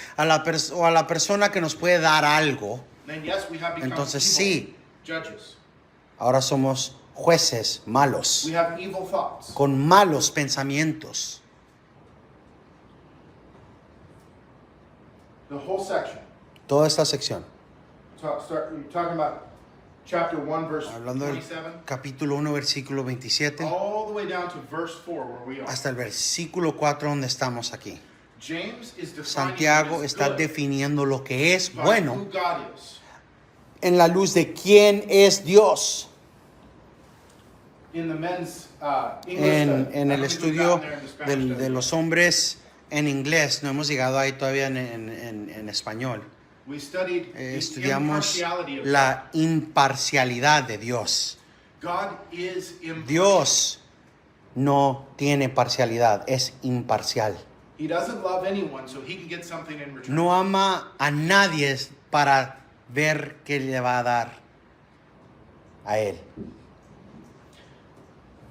o a la persona que nos puede dar algo, something, then yes, we have become entonces evil sí, judges. ahora somos jueces malos, We have evil thoughts. con malos pensamientos. The whole section. Toda esta sección, You're talking about chapter 1, verse hablando del 27, capítulo 1, versículo 27, all the way down to verse 4, where we are. hasta el versículo 4 donde estamos aquí. James is defining Santiago what is está good definiendo lo que es by bueno who God is. en la luz de quién es Dios. In the men's English En study. I el don't think we've estudio gotten there in the Spanish de study. los hombres en inglés, no hemos llegado ahí todavía en español. We studied the Estudiamos impartiality of la imparcialidad de Dios. God is impartial. Dios no tiene parcialidad, es imparcial. He doesn't love anyone so he can get something in return. No ama a nadie para ver qué le va a dar a él.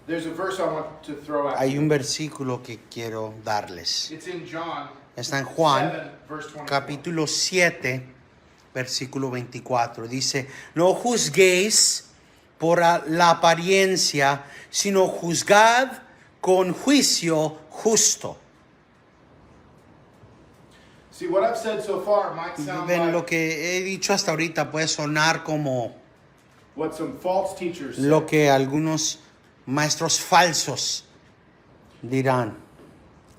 There's a verse I want to throw at Hay you. un versículo que quiero darles. It's in John Está en Juan, 7, verse 24. capítulo 7, versículo 24. Dice, no juzguéis por la apariencia, sino juzgad con juicio justo. See, what I've said so far might sound Ven, lo like que he dicho hasta ahorita puede sonar como what some false teachers say. lo que algunos maestros falsos dirán.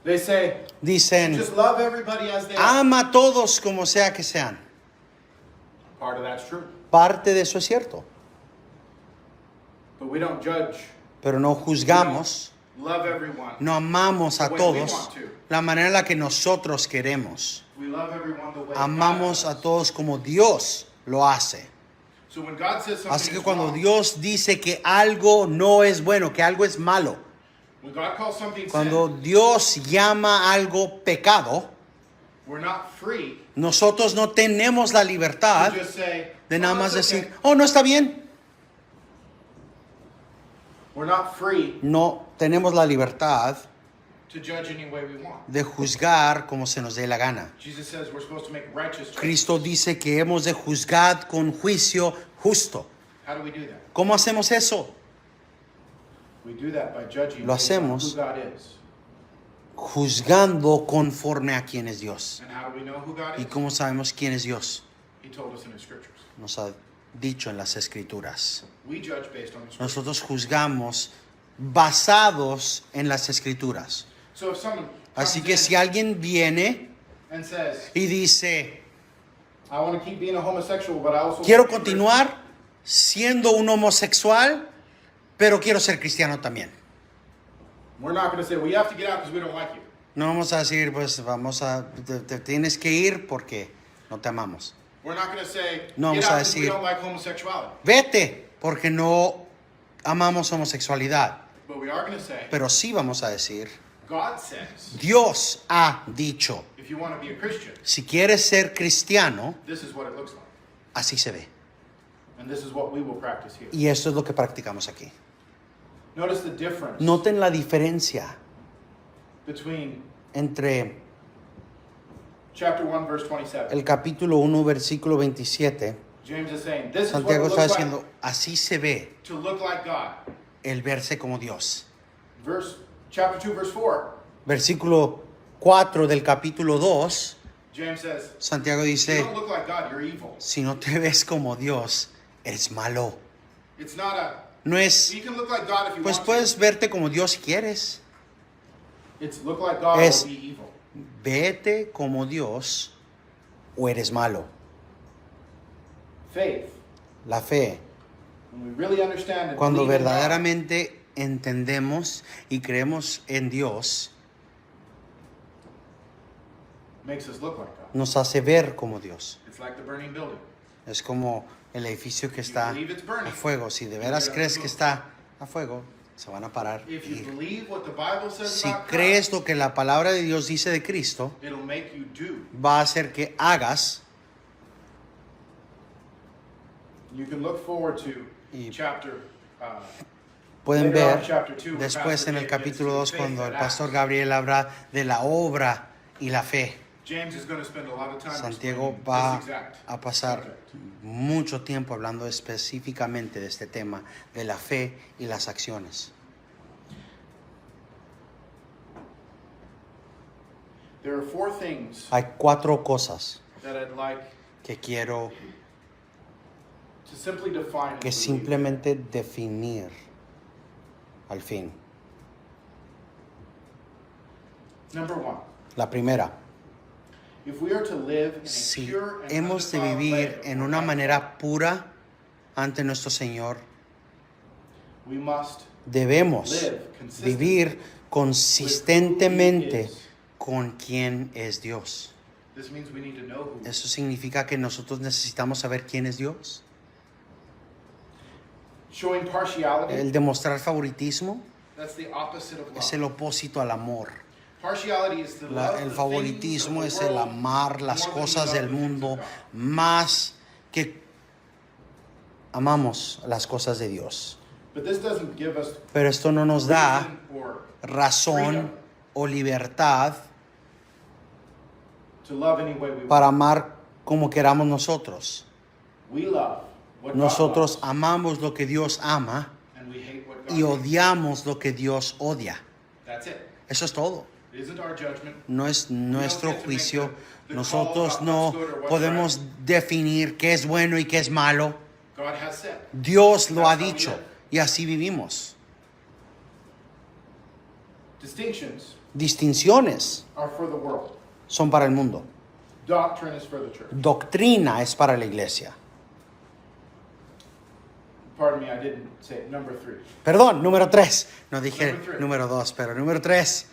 They say, Dicen, just love everybody as they are. ama a todos como sea que sean. Part of that's true. Parte de eso es cierto, But we don't judge. pero no juzgamos, Love everyone. no amamos a The way we todos want to. la manera en la que nosotros queremos. We love everyone the way Amamos God a does. todos como Dios lo hace. So when God says something Así que is cuando wrong, Dios dice que algo no es bueno, que algo es malo, when God calls something cuando sin, Dios llama algo pecado, we're not free nosotros no tenemos la libertad to just say, de nada "Oh, más it's okay." decir, oh, no está bien. We're not free No tenemos la libertad to judge any way we want. de juzgar como se nos dé la gana. Jesus says we're supposed to make righteous choices. Cristo dice que hemos de juzgar con juicio justo. How do we do that? ¿Cómo hacemos eso? We do that by judging Lo based on hacemos. who God is. Juzgando conforme a quién es Dios. And how do we know who God ¿Y is? cómo sabemos quién es Dios? He told us in His scriptures. Nos ha dicho en las Escrituras. We judge based on the scriptures. Nosotros juzgamos basados en las Escrituras. So if someone Así comes que in si alguien viene and says, y dice, I want to keep being a homosexual, but I also quiero want to be a continuar siendo un homosexual, pero quiero ser cristiano también. Christian," we're not going to say, well, you have to get out because we don't like you. No vamos a decir, pues te tienes que ir porque no te amamos. We're not going to say, No get vamos a out because we decir- don't like homosexuality. vete porque no amamos homosexualidad. But we are going to say, Pero sí vamos a decir, God says, Dios ha dicho, if you want to be a Christian, si quieres ser cristiano, this is what it looks like. así se ve. And this is what we will practice here. Y esto es lo que practicamos aquí. Notice the difference Noten la diferencia between entre chapter 1, verse 27. el capítulo 1, versículo 27. James is saying, this is what Santiago it está looks diciendo, like así se ve to look like God. el verse como Dios. Chapter 2, verse 4, Versículo 4 del capítulo 2, James says, Santiago you dice, don't look like God, you're evil. si no te ves como Dios, eres malo. It's not a, No es, you can look like God if you pues want puedes verte como Dios si quieres. to. It's look like God Es- or be evil. Vete como Dios o eres malo. Faith, La fe, when we really understand and cuando believe in God, verdaderamente entendemos y creemos en Dios, makes us look like God. nos hace ver como Dios. It's like the burning building. Es como el edificio que está believe it's burning, a fuego. Si de veras crees que está a fuego, se van a parar. e If you ir. believe what the Bible says Si about crees lo que la palabra de Dios dice de Cristo, God, it'll make you do. va a hacer que hagas. You can look forward to Y chapter. Pueden Later on ver in chapter 2, when después Pastor en el Dave capítulo gets 2 to cuando faith el and pastor acts. Gabriel habla de la obra y la fe. James is going to spend a lot of time Santiago explaining va this exact a pasar subject. mucho tiempo hablando específicamente de este tema, de la fe y las acciones. There are 4 things Hay 4 cosas that I'd like que quiero to simply define and que believe. simplemente definir al fin. Number 1, La primera, if we are to live in a si pure and hemos de undefiled vivir way en before una God, manera pura ante nuestro Señor, we must debemos live consistently vivir consistentemente with who He is. con quien es Dios. This means we need to know who He is. Eso significa que nosotros necesitamos saber quién es Dios. Showing partiality, El demostrar favoritismo that's the opposite of es love. el opósito al amor. Partiality is to love El the favoritismo things es of the el world amar las more than we cosas love del the things of mundo God. más que amamos las cosas de Dios. But this doesn't give us Pero esto no nos da reason or razón freedom o libertad to love any way we want. para amar como queramos nosotros. We love what Nosotros God loves, amamos lo que Dios ama and we hate what God y hates. odiamos lo que Dios odia. That's it. Eso es todo. It isn't our judgment. No es nuestro get to make juicio. the Nosotros call about no what's good or what's podemos definir qué es bueno y qué es malo. God has said. Dios lo ha That's how we dicho live. y así vivimos. Distinctions Distinciones are for the world. son para el mundo. Doctrine is for the church. Doctrina es para la iglesia. Pardon me, I didn't say it. Number 3. Perdón, número 3. No dije Number three. número 2, pero número 3.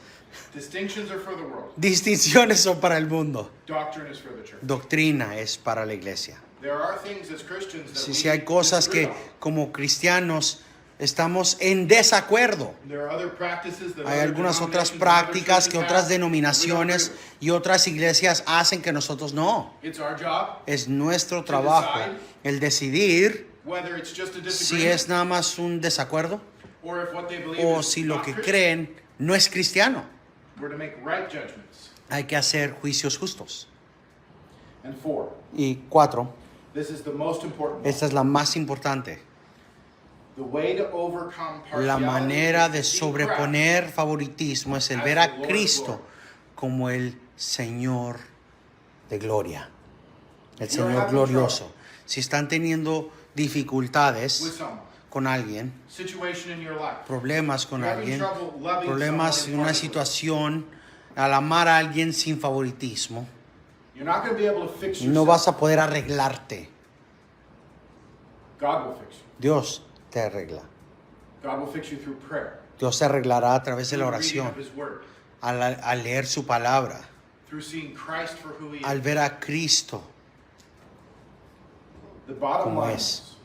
Distinctions are for the world. Distinciones son para el mundo. Doctrine is for the church. Doctrina es para la iglesia. There are things as Christians that we Si hay cosas disagree que on. como cristianos estamos en desacuerdo. There are other practices that Hay other algunas otras denominations and other prácticas que churches otras have that we don't denominaciones agree with. y otras iglesias hacen que nosotros no. It's our job Es nuestro trabajo el decidir whether it's just a si disagreement es nada más un desacuerdo or if what they believe o is si lo not que Christian. creen no es cristiano. We're to make right judgments. Hay que hacer juicios justos. And 4, Y 4, this is the most important one. esta es la más importante. The way to overcome La partiality manera is de to see sobreponer favoritismo es el as ver the a Lord of Cristo glory. como el Señor de gloria, el If you're Señor having glorioso. Si están teniendo with dificultades someone, con alguien, situation in your life, problemas con you're having alguien, trouble loving problemas someone en in una part of it. situación, al amar a alguien sin favoritismo, You're not going to be able to fix yourself. no vas a poder arreglarte. God will fix you. Dios te arregla. God will fix you through prayer, Dios te arreglará a través de through la the reading oración, of His Word, al leer su palabra, through seeing Christ for who He is. al ver a Cristo The bottom como line es. is,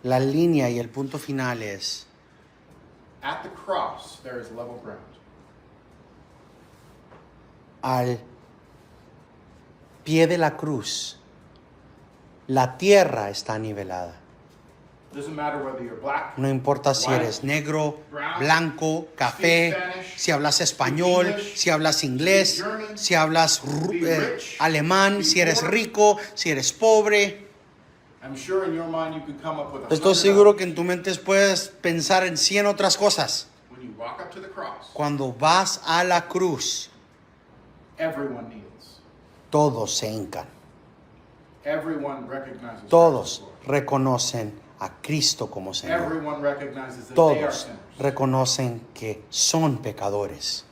La línea y el punto final es, at the cross, there is level ground. al pie de la cruz, la tierra está nivelada. It doesn't matter whether you're black, No importa si white, eres negro, brown, blanco, café, speak Spanish, si hablas speak español, English, si hablas inglés, speak German, si hablas be rich, alemán, be si eres poor. rico, si eres pobre. I'm sure in your mind you could come up with Estoy 100 seguro others. que en tu mente puedes pensar en 100 otras cosas. When you walk up to the cross, Cuando vas a la cruz, everyone kneels. todos se hincan. Everyone recognizes Todos Christ as Lord. reconocen a Cristo como Señor. Everyone recognizes that they are Todos sinners. reconocen que son pecadores.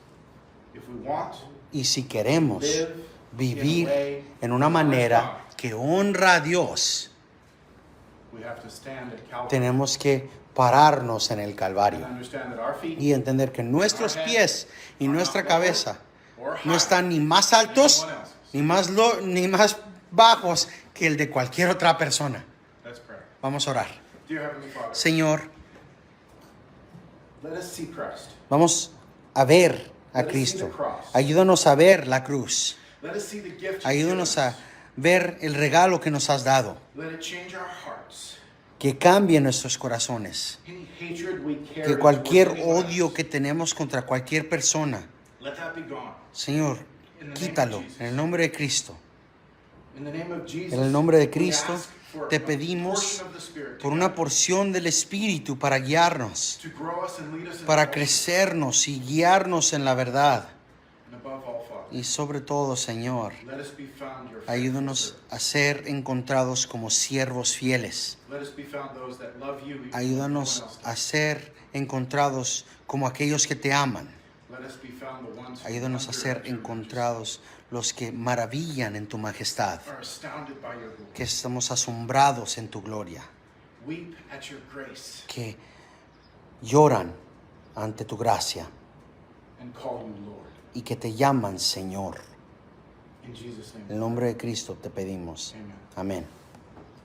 If we want Y si queremos live vivir in a way en una manera que honra a Dios, we have to stand at Calvary tenemos que pararnos en el and Calvario understand that our feet y entender que nuestros pies y nuestra cabeza or no higher están ni más altos ni más bajos que el de cualquier otra persona. Let's pray. Vamos a orar. Dear Heavenly Father, Señor, let us see Christ. vamos a ver a Cristo. Ayúdanos a ver la cruz. Let us see the gift you've Ayúdanos given a us. ver el regalo que nos has dado. Let it change our hearts. Que cambie nuestros corazones. Any hatred we carry Que cualquier towards anyone odio else, que tenemos contra cualquier persona, let that be gone. Señor, In the name of quítalo Jesus. en el nombre de Cristo. In the name of Jesus, En el nombre de we Cristo, ask for te a pedimos portion of the Spirit to por una guide us, porción del Espíritu para guiarnos, to grow us and lead us in para all truth. crecernos y guiarnos en la verdad. And above all, Father, Y sobre todo, Señor, let us be found your faithful ayúdanos servants. a ser encontrados como siervos fieles. Let us be found those that love you even when Ayúdanos no one else a does. ser encontrados como aquellos que te aman. Let us be found the ones who Ayúdanos a wonder ser at your encontrados los que maravillan en tu majestad, majesty, are astounded by your glory. que estamos asombrados en tu gloria, Weep at your grace que lloran ante tu gracia and call you Lord. y que te llaman Señor. In Jesus' En name, el nombre de Cristo te pedimos. amen. Amén.